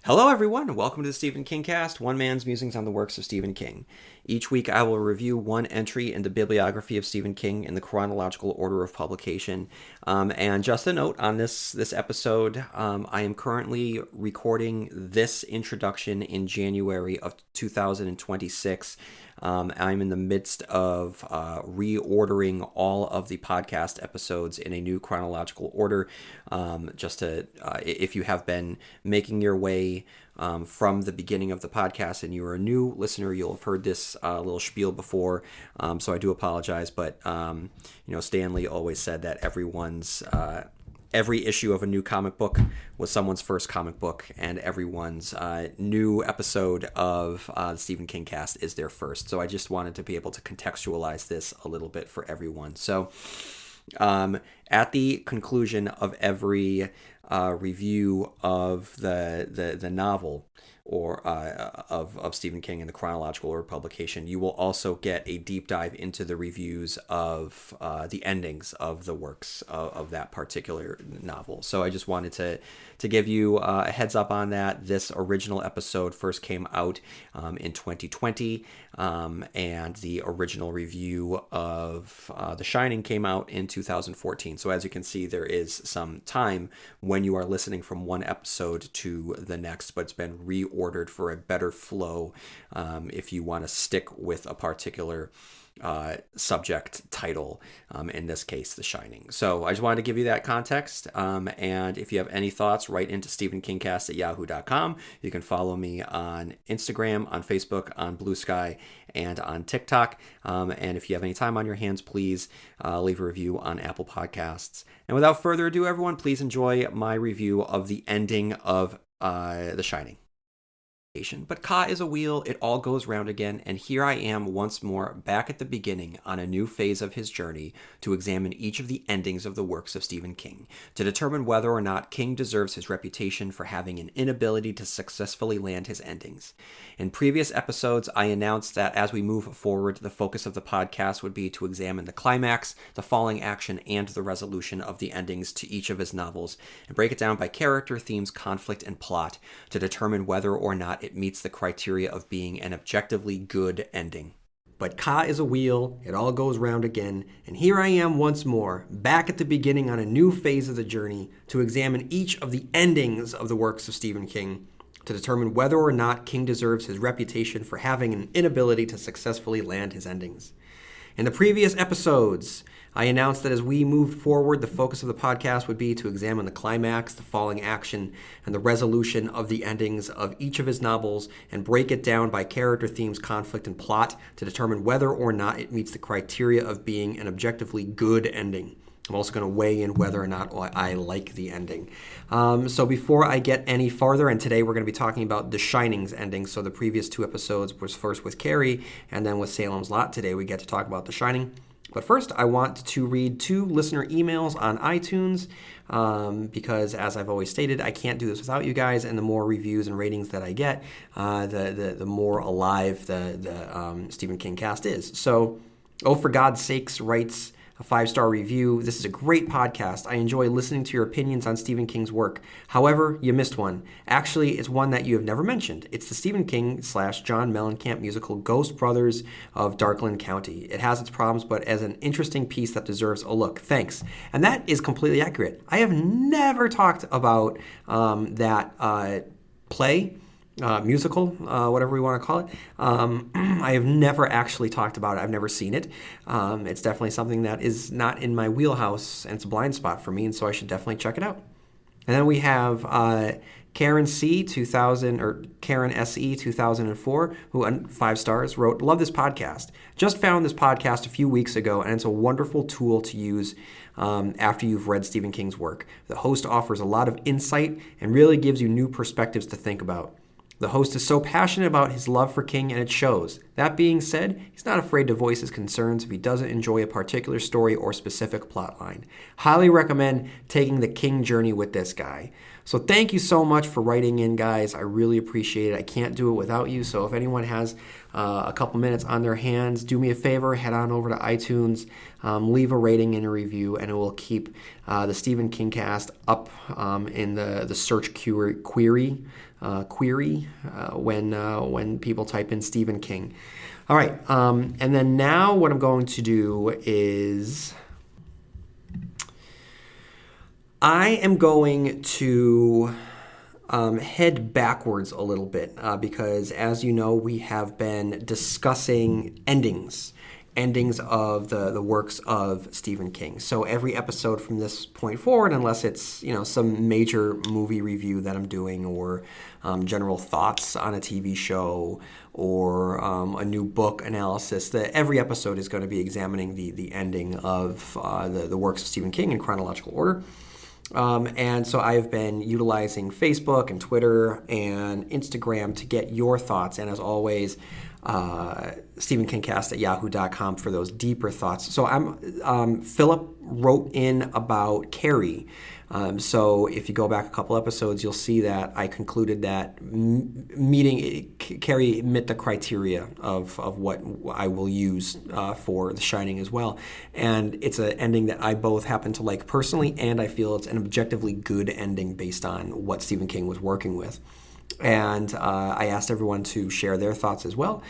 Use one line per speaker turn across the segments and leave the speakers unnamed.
Hello, everyone, and welcome to the Stephen King Cast, one man's musings on the works of Stephen King. Each week, I will review one entry in the bibliography of Stephen King in the chronological order of publication. And just a note on this episode, I am currently recording this introduction in January of 2026. I'm in the midst of reordering all of the podcast episodes in a new chronological order. If you have been making your way from the beginning of the podcast and you're a new listener, you'll have heard this little spiel before. So I do apologize, but Stanley always said that every issue of a new comic book was someone's first comic book, and everyone's new episode of the Stephen King Cast is their first. So I just wanted to be able to contextualize this a little bit for everyone. So at the conclusion of every review of the novel or of Stephen King in the chronological order publication, you will also get a deep dive into the reviews of the endings of the works of that particular novel. So I just wanted to give you a heads up on that. This original episode first came out in 2020, and the original review of The Shining came out in 2014. So as you can see, there is some time when you are listening from one episode to the next, but it's been reordered for a better flow if you want to stick with a particular subject title, in this case, The Shining. So I just wanted to give you that context. And if you have any thoughts, write into stephenkingcast@yahoo.com. You can follow me on Instagram, on Facebook, on Blue Sky, and on TikTok. And if you have any time on your hands, please leave a review on Apple Podcasts. And without further ado, everyone, please enjoy my review of the ending of The Shining. But Ka is a wheel, it all goes round again, and here I am once more back at the beginning on a new phase of his journey to examine each of the endings of the works of Stephen King, to determine whether or not King deserves his reputation for having an inability to successfully land his endings. In previous episodes, I announced that as we move forward, the focus of the podcast would be to examine the climax, the falling action, and the resolution of the endings to each of his novels, and break it down by character, themes, conflict, and plot, to determine whether or not it meets the criteria of being an objectively good ending. But Ka is a wheel, it all goes round again, and here I am once more, back at the beginning on a new phase of the journey to examine each of the endings of the works of Stephen King, to determine whether or not King deserves his reputation for having an inability to successfully land his endings. In the previous episodes, I announced that as we moved forward, the focus of the podcast would be to examine the climax, the falling action, and the resolution of the endings of each of his novels and break it down by character, themes, conflict, and plot to determine whether or not it meets the criteria of being an objectively good ending. I'm also going to weigh in whether or not I like the ending. So before I get any farther, and today we're going to be talking about The Shining's ending. So the previous two episodes was first with Carrie and then with Salem's Lot. Today we get to talk about The Shining. But first, I want to read two listener emails on iTunes because, as I've always stated, I can't do this without you guys. And the more reviews and ratings that I get, the more alive the Stephen King cast is. So, Oh For God's Sakes writes a 5-star review. This is a great podcast. I enjoy listening to your opinions on Stephen King's work. However, you missed one. Actually, it's one that you have never mentioned. It's the Stephen King/John Mellencamp musical Ghost Brothers of Darkland County. It has its problems, but as an interesting piece that deserves a look. Thanks. And that is completely accurate. I have never talked about that play. Musical, whatever we want to call it. I have never actually talked about it. I've never seen it. It's definitely something that is not in my wheelhouse, and it's a blind spot for me, and so I should definitely check it out. And then we have Karen C. 2000 or Karen SE 2004, who 5 stars wrote, "Love this podcast. Just found this podcast a few weeks ago, and it's a wonderful tool to use after you've read Stephen King's work. The host offers a lot of insight and really gives you new perspectives to think about. The host is so passionate about his love for King, and it shows. That being said, he's not afraid to voice his concerns if he doesn't enjoy a particular story or specific plotline. Highly recommend taking the King journey with this guy. So thank you so much for writing in, guys. I really appreciate it. I can't do it without you. So if anyone has a couple minutes on their hands, do me a favor, head on over to iTunes, leave a rating and a review, and it will keep the Stephen King cast up in the search query when people type in Stephen King. All right, and then now what I'm going to do is I am going to head backwards a little bit because, as you know, we have been discussing endings of the works of Stephen King. So every episode from this point forward, unless it's some major movie review that I'm doing or general thoughts on a TV show or a new book analysis, that every episode is going to be examining the ending of the works of Stephen King in chronological order. And so I've been utilizing Facebook and Twitter and Instagram to get your thoughts. And as always, stephenkingcast@yahoo.com for those deeper thoughts. So Philip wrote in about Carrie. So if you go back a couple episodes, you'll see that I concluded that Carrie met the criteria of what I will use for The Shining as well. And it's an ending that I both happen to like personally, and I feel it's an objectively good ending based on what Stephen King was working with. And I asked everyone to share their thoughts as well.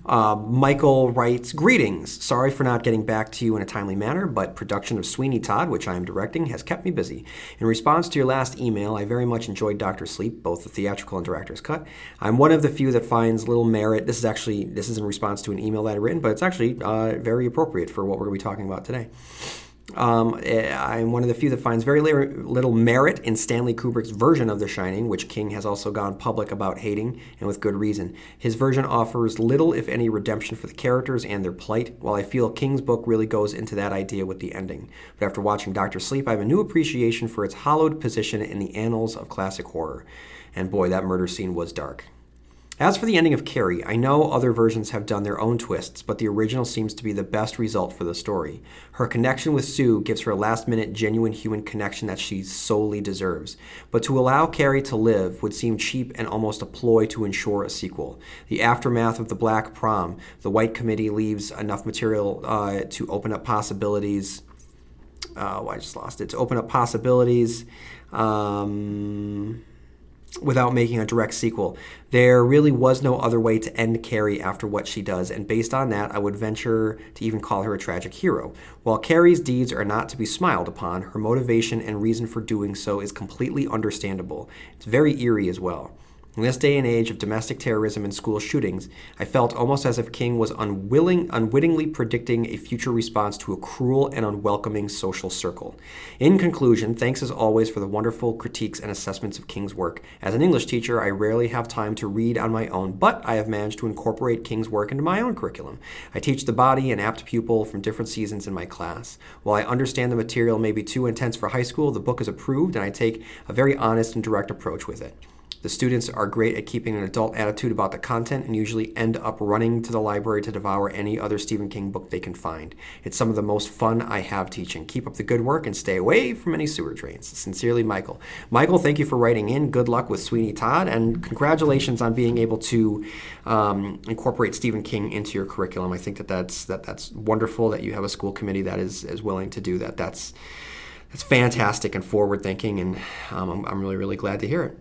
Michael writes, "Greetings. Sorry for not getting back to you in a timely manner, but production of Sweeney Todd, which I am directing, has kept me busy. In response to your last email, I very much enjoyed Dr. Sleep, both the theatrical and director's cut. I'm one of the few that finds little merit." This is in response to an email that I'd written, but it's actually very appropriate for what we're going to be talking about today. I'm one of the few that finds very little merit in Stanley Kubrick's version of The Shining, which King has also gone public about hating, and with good reason. His version offers little, if any, redemption for the characters and their plight, while I feel King's book really goes into that idea with the ending. But after watching Dr. Sleep, I have a new appreciation for its hallowed position in the annals of classic horror. And boy, that murder scene was dark. As for the ending of Carrie, I know other versions have done their own twists, but the original seems to be the best result for the story. Her connection with Sue gives her a last-minute, genuine human connection that she solely deserves. But to allow Carrie to live would seem cheap and almost a ploy to ensure a sequel. The aftermath of the Black Prom, the White Committee leaves enough material to open up possibilities. I just lost it. To open up possibilities. Without making a direct sequel. There really was no other way to end Carrie after what she does, and based on that, I would venture to even call her a tragic hero. While Carrie's deeds are not to be smiled upon, her motivation and reason for doing so is completely understandable. It's very eerie as well. In this day and age of domestic terrorism and school shootings, I felt almost as if King was unwittingly predicting a future response to a cruel and unwelcoming social circle. In conclusion, thanks as always for the wonderful critiques and assessments of King's work. As an English teacher, I rarely have time to read on my own, but I have managed to incorporate King's work into my own curriculum. I teach the body and apt pupil from different seasons in my class. While I understand the material may be too intense for high school, the book is approved, and I take a very honest and direct approach with it. The students are great at keeping an adult attitude about the content and usually end up running to the library to devour any other Stephen King book they can find. It's some of the most fun I have teaching. Keep up the good work and stay away from any sewer drains. Sincerely, Michael. Michael, thank you for writing in. Good luck with Sweeney Todd, and congratulations on being able to incorporate Stephen King into your curriculum. I think that's wonderful that you have a school committee that is willing to do that. That's fantastic and forward-thinking, and I'm really, really glad to hear it.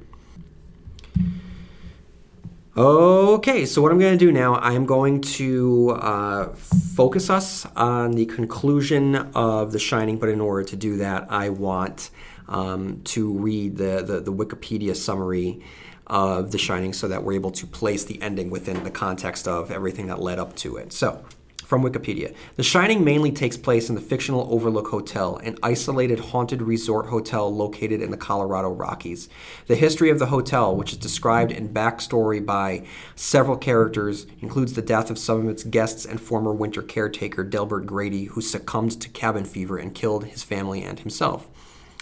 Okay, so what I'm going to do now, I'm going to focus us on the conclusion of The Shining, but in order to do that, I want to read the Wikipedia summary of The Shining so that we're able to place the ending within the context of everything that led up to it. So, from Wikipedia, The Shining mainly takes place in the fictional Overlook Hotel, an isolated haunted resort hotel located in the Colorado Rockies. The history of the hotel, which is described in backstory by several characters, includes the death of some of its guests and former winter caretaker Delbert Grady, who succumbed to cabin fever and killed his family and himself.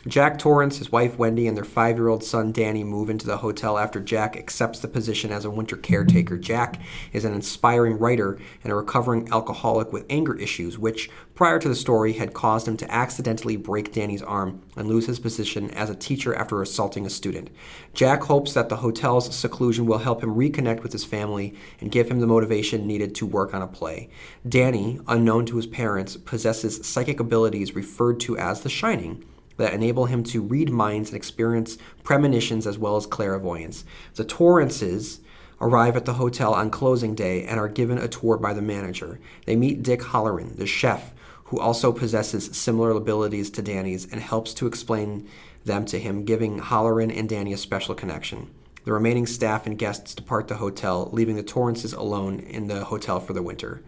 Jack Torrance, his wife Wendy, and their 5-year-old son Danny move into the hotel after Jack accepts the position as a winter caretaker. Jack is an inspiring writer and a recovering alcoholic with anger issues, which, prior to the story, had caused him to accidentally break Danny's arm and lose his position as a teacher after assaulting a student. Jack hopes that the hotel's seclusion will help him reconnect with his family and give him the motivation needed to work on a play. Danny, unknown to his parents, possesses psychic abilities referred to as the Shining, that enable him to read minds and experience premonitions as well as clairvoyance. The Torrances arrive at the hotel on closing day and are given a tour by the manager. They meet Dick Halloran, the chef, who also possesses similar abilities to Danny's and helps to explain them to him, giving Halloran and Danny a special connection. The remaining staff and guests depart the hotel, leaving the Torrances alone in the hotel for the winter.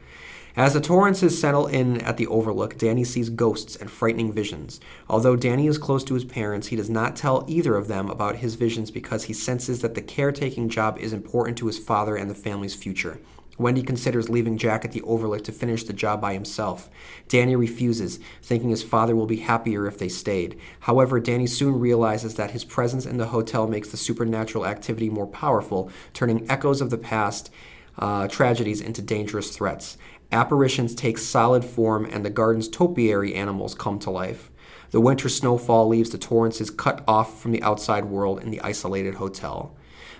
As the Torrances settle in at the Overlook, Danny sees ghosts and frightening visions. Although Danny is close to his parents, he does not tell either of them about his visions because he senses that the caretaking job is important to his father and the family's future. Wendy considers leaving Jack at the Overlook to finish the job by himself. Danny refuses, thinking his father will be happier if they stayed. However, Danny soon realizes that his presence in the hotel makes the supernatural activity more powerful, turning echoes of the past tragedies into dangerous threats. Apparitions take solid form, and the garden's topiary animals come to life. The winter snowfall leaves the Torrances cut off from the outside world in the isolated hotel.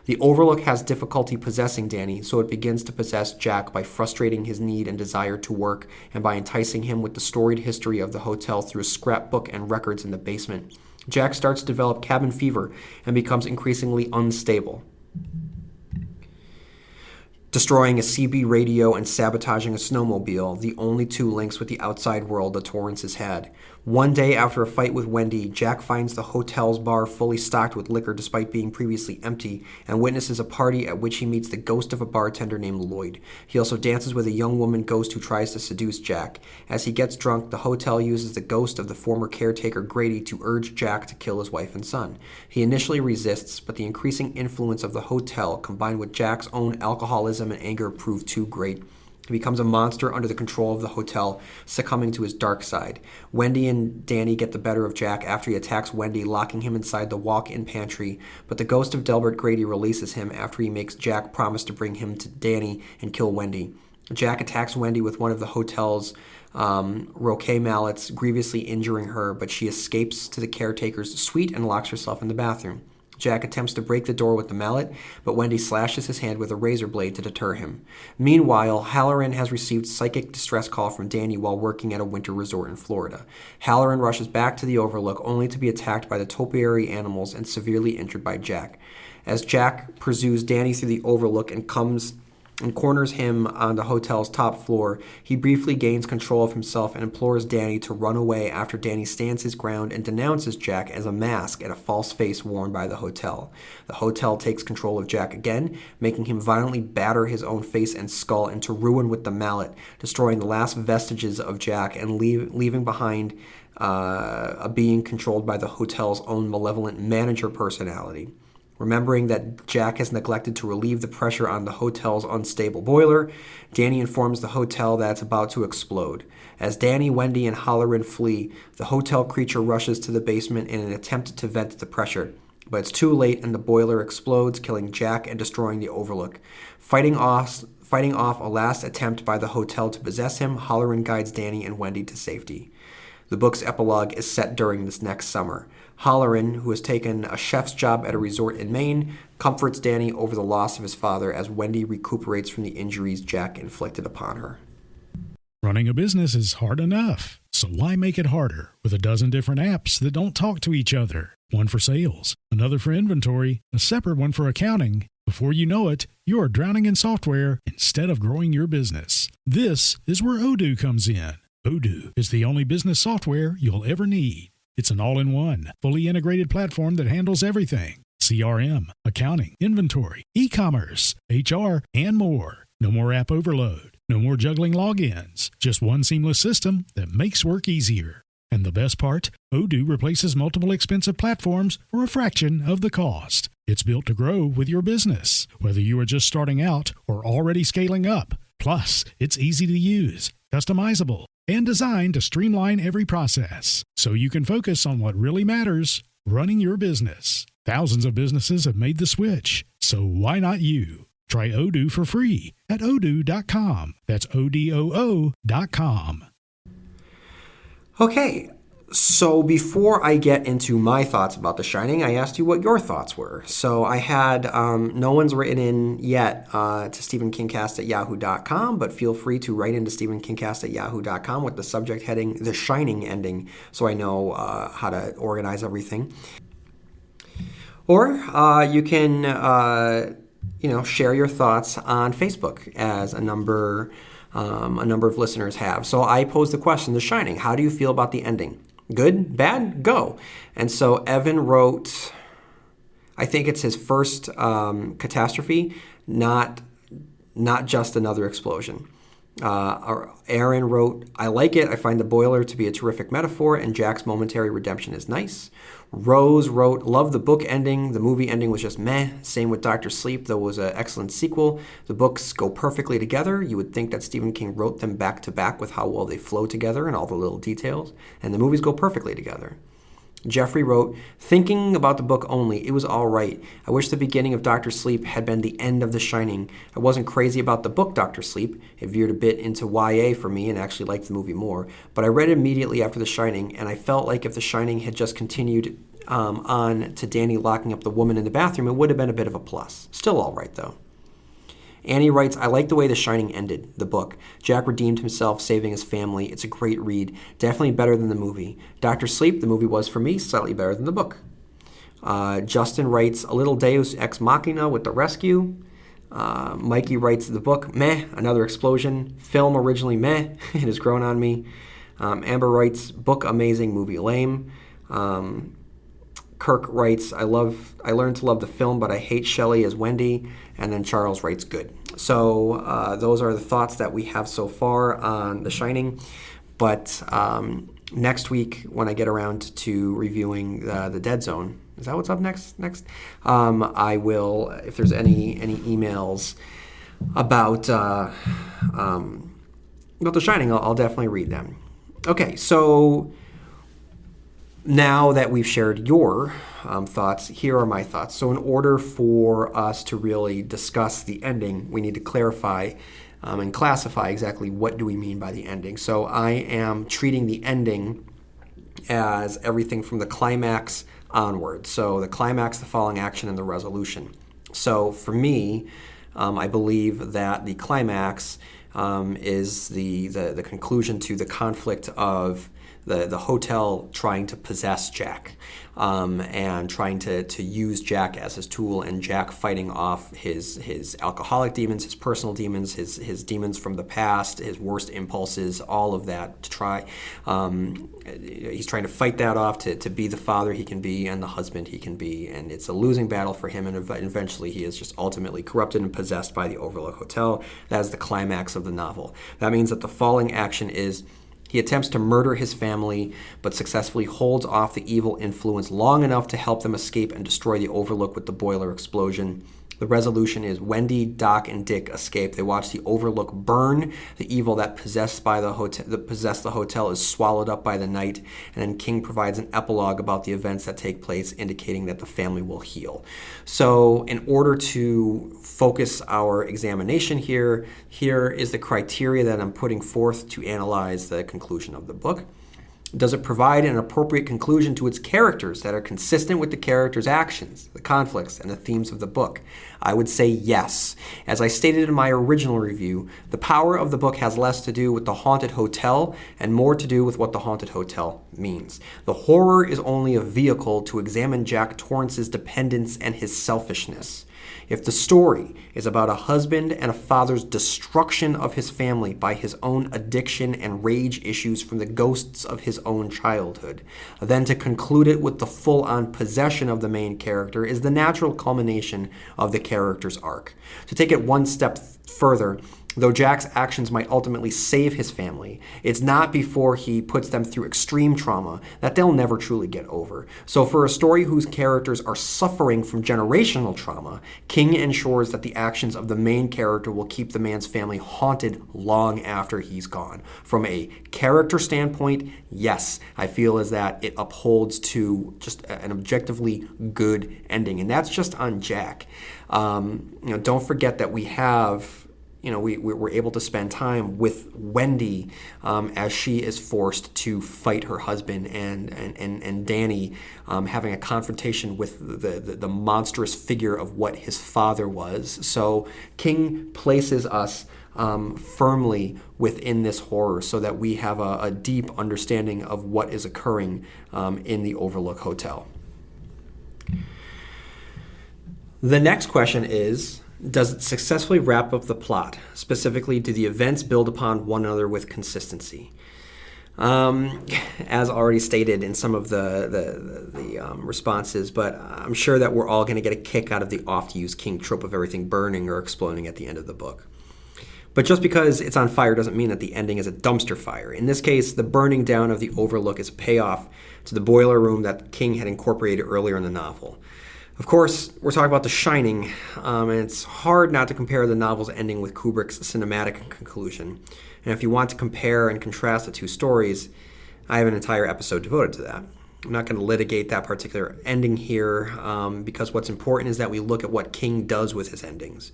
The Overlook has difficulty possessing Danny, so it begins to possess Jack by frustrating his need and desire to work, and by enticing him with the storied history of the hotel through a scrapbook and records in the basement. Jack starts to develop cabin fever and becomes increasingly unstable, destroying a CB radio and sabotaging a snowmobile, the only two links with the outside world the Torrances had. One day after a fight with Wendy, Jack finds the hotel's bar fully stocked with liquor despite being previously empty, and witnesses a party at which he meets the ghost of a bartender named Lloyd. He also dances with a young woman ghost who tries to seduce Jack. As he gets drunk, the hotel uses the ghost of the former caretaker Grady to urge Jack to kill his wife and son. He initially resists, but the increasing influence of the hotel, combined with Jack's own alcoholism and anger, prove too great. He becomes a monster under the control of the hotel, succumbing to his dark side. Wendy and Danny get the better of Jack after he attacks Wendy, locking him inside the walk-in pantry, but the ghost of Delbert Grady releases him after he makes Jack promise to bring him to Danny and kill Wendy. Jack attacks Wendy with one of the hotel's roquet mallets, grievously injuring her, but she escapes to the caretaker's suite and locks herself in the bathroom. Jack attempts to break the door with the mallet, but Wendy slashes his hand with a razor blade to deter him. Meanwhile, Halloran has received psychic distress call from Danny while working at a winter resort in Florida. Halloran rushes back to the Overlook only to be attacked by the topiary animals and severely injured by Jack. As Jack pursues Danny through the Overlook and corners him on the hotel's top floor, he briefly gains control of himself and implores Danny to run away after Danny stands his ground and denounces Jack as a mask and a false face worn by the hotel. The hotel takes control of Jack again, making him violently batter his own face and skull into ruin with the mallet, destroying the last vestiges of Jack and leaving behind a being controlled by the hotel's own malevolent manager personality. Remembering that Jack has neglected to relieve the pressure on the hotel's unstable boiler, Danny informs the hotel that it's about to explode. As Danny, Wendy, and Halloran flee, the hotel creature rushes to the basement in an attempt to vent the pressure. But it's too late and the boiler explodes, killing Jack and destroying the Overlook. Fighting off a last attempt by the hotel to possess him, Halloran guides Danny and Wendy to safety. The book's epilogue is set during this next summer. Halloran, who has taken a chef's job at a resort in Maine, comforts Danny over the loss of his father as Wendy recuperates from the injuries Jack inflicted upon her.
Running a business is hard enough, so why make it harder with a dozen different apps that don't talk to each other? One for sales, another for inventory, a separate one for accounting. Before you know it, you are drowning in software instead of growing your business. This is where Odoo comes in. Odoo is the only business software you'll ever need. It's an all-in-one, fully integrated platform that handles everything: CRM, accounting, inventory, e-commerce, HR, and more. No more app overload. No more juggling logins. Just one seamless system that makes work easier. And the best part, Odoo replaces multiple expensive platforms for a fraction of the cost. It's built to grow with your business, whether you are just starting out or already scaling up. Plus, it's easy to use, customizable, and designed to streamline every process so you can focus on what really matters, running your business. Thousands of businesses have made the switch, so why not you? Try Odoo for free at odoo.com. That's ODOO.com.
Okay, so before I get into my thoughts about The Shining, I asked you what your thoughts were. So I had, no one's written in yet to stephenkingcast@yahoo.com, but feel free to write into stephenkingcast@yahoo.com with the subject heading The Shining ending, so I know how to organize everything. Or you can, share your thoughts on Facebook, as a number of listeners have. So I posed the question, The Shining, how do you feel about the ending? Good? Bad? Go. And so Evan wrote, I think it's his first catastrophe, not just another explosion. Aaron wrote, I like it. I find the boiler to be a terrific metaphor, and Jack's momentary redemption is nice. Rose wrote, love the book ending. The movie ending was just meh. Same with Dr. Sleep, though it was an excellent sequel. The books go perfectly together. You would think that Stephen King wrote them back to back with how well they flow together and all the little details. And the movies go perfectly together. Jeffrey wrote, thinking about the book only, it was all right. I wish the beginning of Dr. Sleep had been the end of The Shining. I wasn't crazy about the book Dr. Sleep. It veered a bit into YA for me and actually liked the movie more. But I read it immediately after The Shining, and I felt like if The Shining had just continued on to Danny locking up the woman in the bathroom, it would have been a bit of a plus. Still all right, though. Annie writes, I like the way The Shining ended, the book. Jack redeemed himself, saving his family. It's a great read. Definitely better than the movie. Dr. Sleep, the movie was for me, slightly better than the book. Justin writes, a little Deus Ex Machina with the rescue. Mikey writes, the book, meh, another explosion. Film originally meh, it has grown on me. Amber writes, book amazing, movie lame. Kirk writes, I learned to love the film, but I hate Shelley as Wendy. And then Charles writes, good. So those are the thoughts that we have so far on The Shining. But next week, when I get around to reviewing the Dead Zone, is that what's up next? I will, if there's any emails about The Shining, I'll definitely read them. Okay, so now that we've shared your thoughts, here are my thoughts. So in order for us to really discuss the ending, we need to clarify and classify exactly what do we mean by the ending. So I am treating the ending as everything from the climax onward. So the climax, the falling action, and the resolution. So for me, I believe that the climax is the conclusion to the conflict of the hotel trying to possess Jack and trying to use Jack as his tool, and Jack fighting off his alcoholic demons, his personal demons, his demons from the past, his worst impulses, all of that to try. He's trying to fight that off to be the father he can be and the husband he can be, and it's a losing battle for him, and eventually he is just ultimately corrupted and possessed by the Overlook Hotel. That is the climax of the novel. That means that the falling action is he attempts to murder his family, but successfully holds off the evil influence long enough to help them escape and destroy the Overlook with the boiler explosion. The resolution is Wendy, Doc, and Dick escape. They watch the Overlook burn. The evil that possessed the hotel is swallowed up by the night. And then King provides an epilogue about the events that take place, indicating that the family will heal. So in order to focus our examination here is the criteria that I'm putting forth to analyze the conclusion of the book. Does it provide an appropriate conclusion to its characters that are consistent with the characters' actions, the conflicts, and the themes of the book? I would say yes. As I stated in my original review, the power of the book has less to do with the haunted hotel and more to do with what the haunted hotel means. The horror is only a vehicle to examine Jack Torrance's dependence and his selfishness. If the story is about a husband and a father's destruction of his family by his own addiction and rage issues from the ghosts of his own childhood, then to conclude it with the full-on possession of the main character is the natural culmination of the character's arc. To take it one step further, Though Jack's actions might ultimately save his family, it's not before he puts them through extreme trauma that they'll never truly get over. So for a story whose characters are suffering from generational trauma, King ensures that the actions of the main character will keep the man's family haunted long after he's gone. From a character standpoint, yes, I feel as that it upholds to just an objectively good ending, and that's just on Jack. Don't forget that we have, we're able to spend time with Wendy as she is forced to fight her husband, and Danny having a confrontation with the monstrous figure of what his father was. So King places us firmly within this horror so that we have a deep understanding of what is occurring in the Overlook Hotel. The next question is, does it successfully wrap up the plot? Specifically, do the events build upon one another with consistency? As already stated in some of the responses, but I'm sure that we're all going to get a kick out of the oft-used King trope of everything burning or exploding at the end of the book. But just because it's on fire doesn't mean that the ending is a dumpster fire. In this case, the burning down of the Overlook is a payoff to the boiler room that King had incorporated earlier in the novel. Of course, we're talking about The Shining, and it's hard not to compare the novel's ending with Kubrick's cinematic conclusion. And if you want to compare and contrast the two stories, I have an entire episode devoted to that. I'm not going to litigate that particular ending here, because what's important is that we look at what King does with his endings.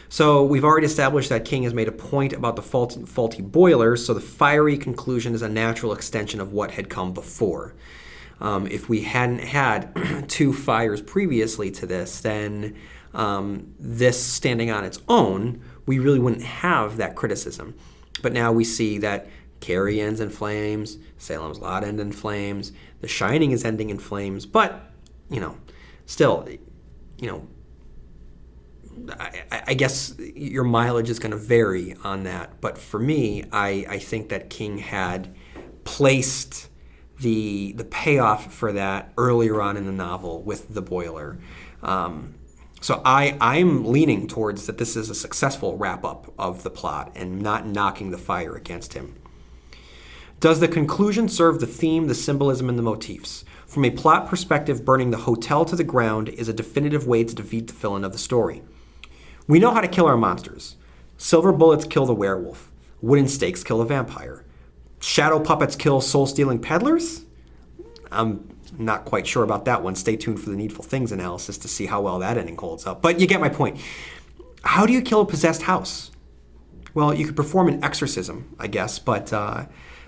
So we've already established that King has made a point about the faulty boiler, so the fiery conclusion is a natural extension of what had come before. If we hadn't had two fires previously to this, then this standing on its own, we really wouldn't have that criticism. But now we see that Carrie ends in flames, Salem's Lot ends in flames, The Shining is ending in flames, but, still, I guess your mileage is going to vary on that. But for me, I think that King had placed the payoff for that earlier on in the novel with the boiler. So I'm leaning towards that this is a successful wrap-up of the plot and not knocking the fire against him. Does the conclusion serve the theme, the symbolism, and the motifs? From a plot perspective, burning the hotel to the ground is a definitive way to defeat the villain of the story. We know how to kill our monsters. Silver bullets kill the werewolf. Wooden stakes kill the vampire. Shadow puppets kill soul-stealing peddlers? I'm not quite sure about that one. Stay tuned for the Needful Things analysis to see how well that ending holds up. But you get my point. How do you kill a possessed house? Well, you could perform an exorcism, I guess, but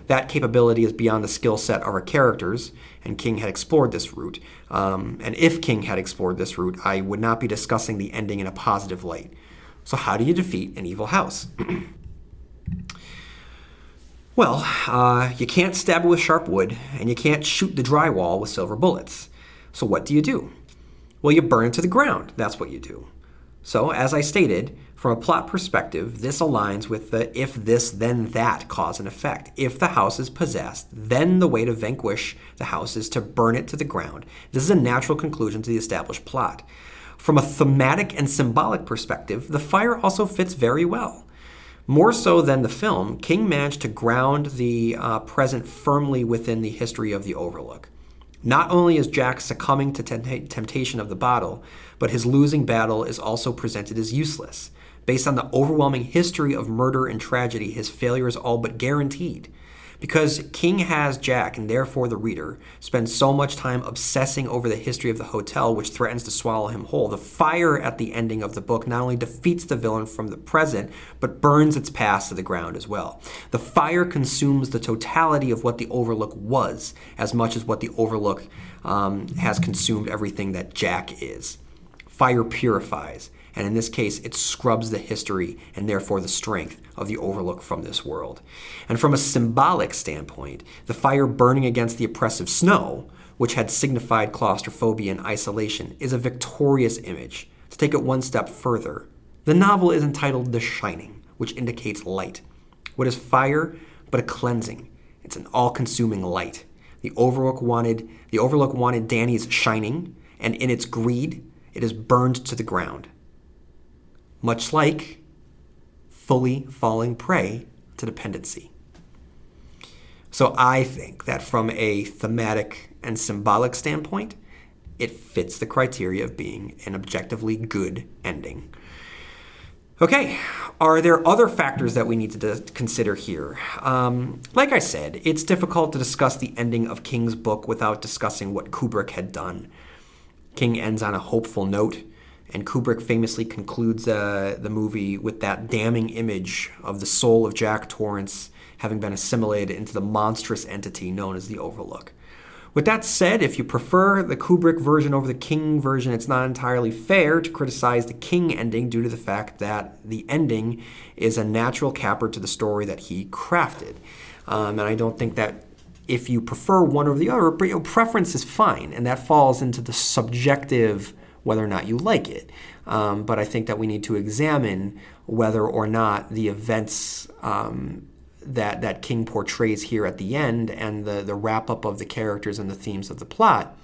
that capability is beyond the skill set of our characters, and King had explored this route. And if King had explored this route, I would not be discussing the ending in a positive light. So how do you defeat an evil house? Well, you can't stab it with sharp wood, and you can't shoot the drywall with silver bullets. So what do? Well, you burn it to the ground. That's what you do. So, as I stated, from a plot perspective, this aligns with the if this, then that cause and effect. If the house is possessed, then the way to vanquish the house is to burn it to the ground. This is a natural conclusion to the established plot. From a thematic and symbolic perspective, the fire also fits very well. More so than the film, King managed to ground the present firmly within the history of the Overlook. Not only is Jack succumbing to temptation of the bottle, but his losing battle is also presented as useless. Based on the overwhelming history of murder and tragedy, his failure is all but guaranteed. Because King has Jack, and therefore the reader, spend so much time obsessing over the history of the hotel, which threatens to swallow him whole, the fire at the ending of the book not only defeats the villain from the present, but burns its past to the ground as well. The fire consumes the totality of what the Overlook was, as much as what the Overlook has consumed everything that Jack is. Fire purifies, and in this case, it scrubs the history and therefore the strength of the Overlook from this world. And from a symbolic standpoint, the fire burning against the oppressive snow, which had signified claustrophobia and isolation, is a victorious image. To take it one step further, the novel is entitled The Shining, which indicates light. What is fire but a cleansing? It's an all-consuming light. The Overlook wanted Danny's shining, and in its greed, it is burned to the ground. Much like fully falling prey to dependency. So I think that from a thematic and symbolic standpoint, it fits the criteria of being an objectively good ending. Okay, are there other factors that we need to consider here? Like I said, it's difficult to discuss the ending of King's book without discussing what Kubrick had done. King ends on a hopeful note, and Kubrick famously concludes the movie with that damning image of the soul of Jack Torrance having been assimilated into the monstrous entity known as the Overlook. With that said, if you prefer the Kubrick version over the King version, it's not entirely fair to criticize the King ending due to the fact that the ending is a natural capper to the story that he crafted. And I don't think that if you prefer one over the other, preference is fine, and that falls into the subjective whether or not you like it. But I think that we need to examine whether or not the events that King portrays here at the end and the wrap-up of the characters and the themes of the plot,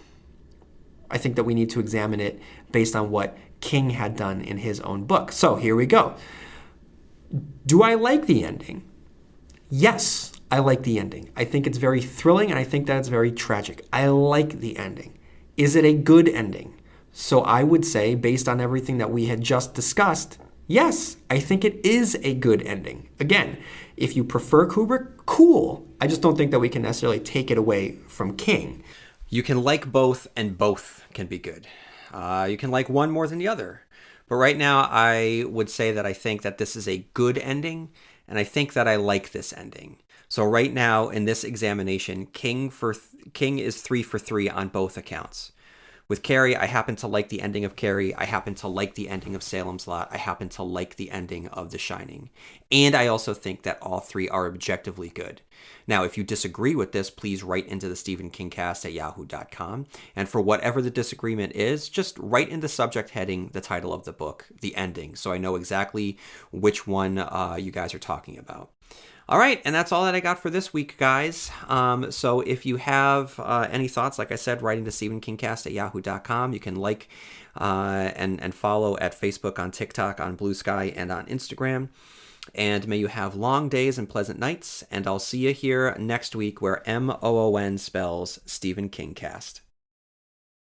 I think that we need to examine it based on what King had done in his own book. So here we go. Do I like the ending? Yes, I like the ending. I think it's very thrilling, and I think that it's very tragic. I like the ending. Is it a good ending? So I would say, based on everything that we had just discussed, yes, I think it is a good ending. Again, if you prefer Kubrick, cool. I just don't think that we can necessarily take it away from King. You can like both, and both can be good. You can like one more than the other. But right now, I would say that I think that this is a good ending, and I think that I like this ending. So right now, in this examination, King is 3 for 3 on both accounts. With Carrie, I happen to like the ending of Carrie. I happen to like the ending of Salem's Lot. I happen to like the ending of The Shining. And I also think that all three are objectively good. Now, if you disagree with this, please write into the stephenkingcast at yahoo.com. And for whatever the disagreement is, just write in the subject heading the title of the book, the ending, so I know exactly which one you guys are talking about. All right, and that's all that I got for this week, guys. So if you have any thoughts, like I said, write into stephenkingcast at yahoo.com. You can like and follow at Facebook, on TikTok, on Blue Sky, and on Instagram. And may you have long days and pleasant nights, and I'll see you here next week where MOON spells Stephen King Cast.